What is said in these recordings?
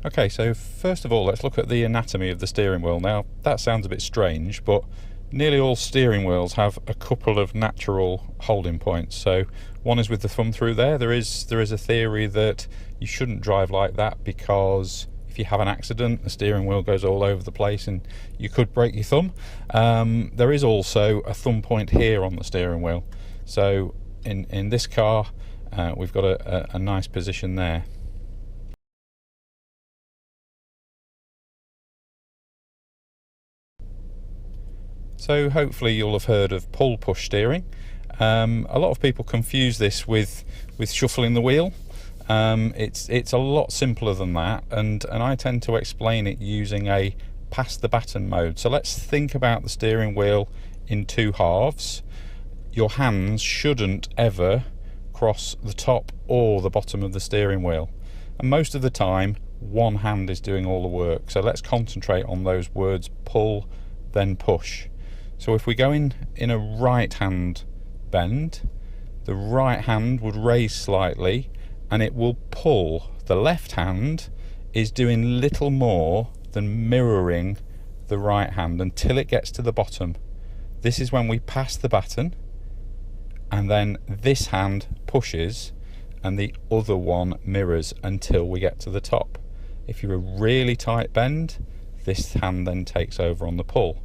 Okay, so first of all, let's look at the anatomy of the steering wheel. Now, that sounds a bit strange, but nearly all steering wheels have a couple of natural holding points. So one is with the thumb through there. There is a theory that you shouldn't drive like that because if you have an accident, the steering wheel goes all over the place and you could break your thumb. There is also a thumb point here on the steering wheel. So in this car, we've got a nice position there. So hopefully you'll have heard of pull-push steering. A lot of people confuse this with shuffling the wheel. It's a lot simpler than that, and I tend to explain it using a pass the baton mode. So let's think about the steering wheel in two halves. Your hands shouldn't ever cross the top or the bottom of the steering wheel, and most of the time one hand is doing all the work. So let's concentrate on those words: pull, then push. So if we go in a right hand bend, the right hand would raise slightly and it will pull. The left hand is doing little more than mirroring the right hand until it gets to the bottom. This is when we pass the baton, and then this hand pushes and the other one mirrors until we get to the top. If you're a really tight bend, this hand then takes over on the pull.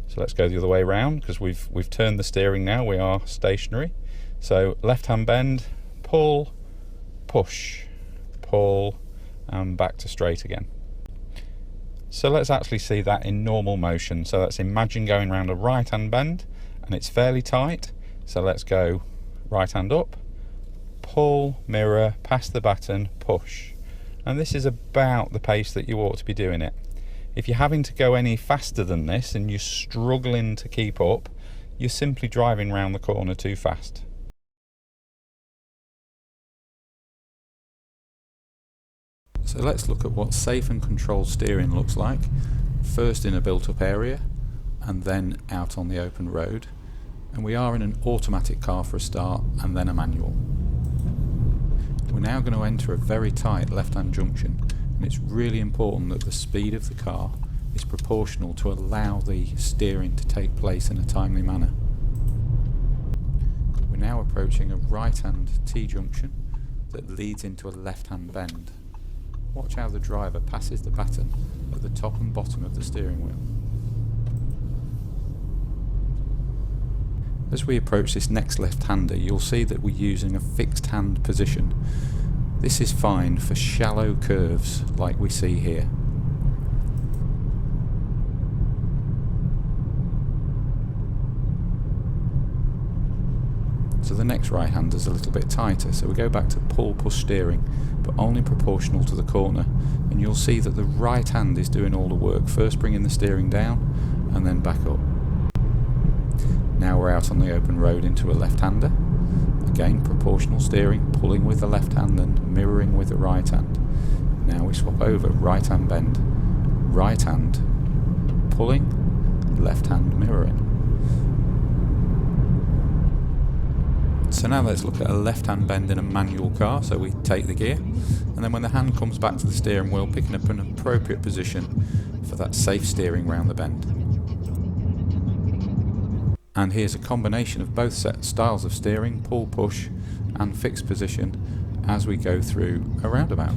So let's go the other way around, because we've turned the steering now, we are stationary. So left hand bend, pull, push, pull, and back to straight again. So let's actually see that in normal motion. So let's imagine going around a right hand bend and it's fairly tight. So let's go right hand up, pull, mirror, pass the baton, push. And this is about the pace that you ought to be doing it. If you're having to go any faster than this and you're struggling to keep up, you're simply driving round the corner too fast. So let's look at what safe and controlled steering looks like, first in a built-up area and then out on the open road. And we are in an automatic car for a start and then a manual. We're now going to enter a very tight left-hand junction, and it's really important that the speed of the car is proportional to allow the steering to take place in a timely manner. We're now approaching a right-hand T-junction that leads into a left-hand bend. Watch how the driver passes the baton at the top and bottom of the steering wheel. As we approach this next left-hander, you'll see that we're using a fixed hand position. This is fine for shallow curves like we see here. So the next right hander is a little bit tighter, so we go back to pull-push steering, but only proportional to the corner, and you'll see that the right hand is doing all the work, first bringing the steering down and then back up. Now we're out on the open road into a left-hander. Again, proportional steering, pulling with the left hand and mirroring with the right hand. Now we swap over, right hand bend, right hand pulling, left hand mirroring. So now let's look at a left hand bend in a manual car. So we take the gear, and then when the hand comes back to the steering wheel, picking up an appropriate position for that safe steering round the bend. And here's a combination of both set styles of steering, pull, push and fixed position as we go through a roundabout.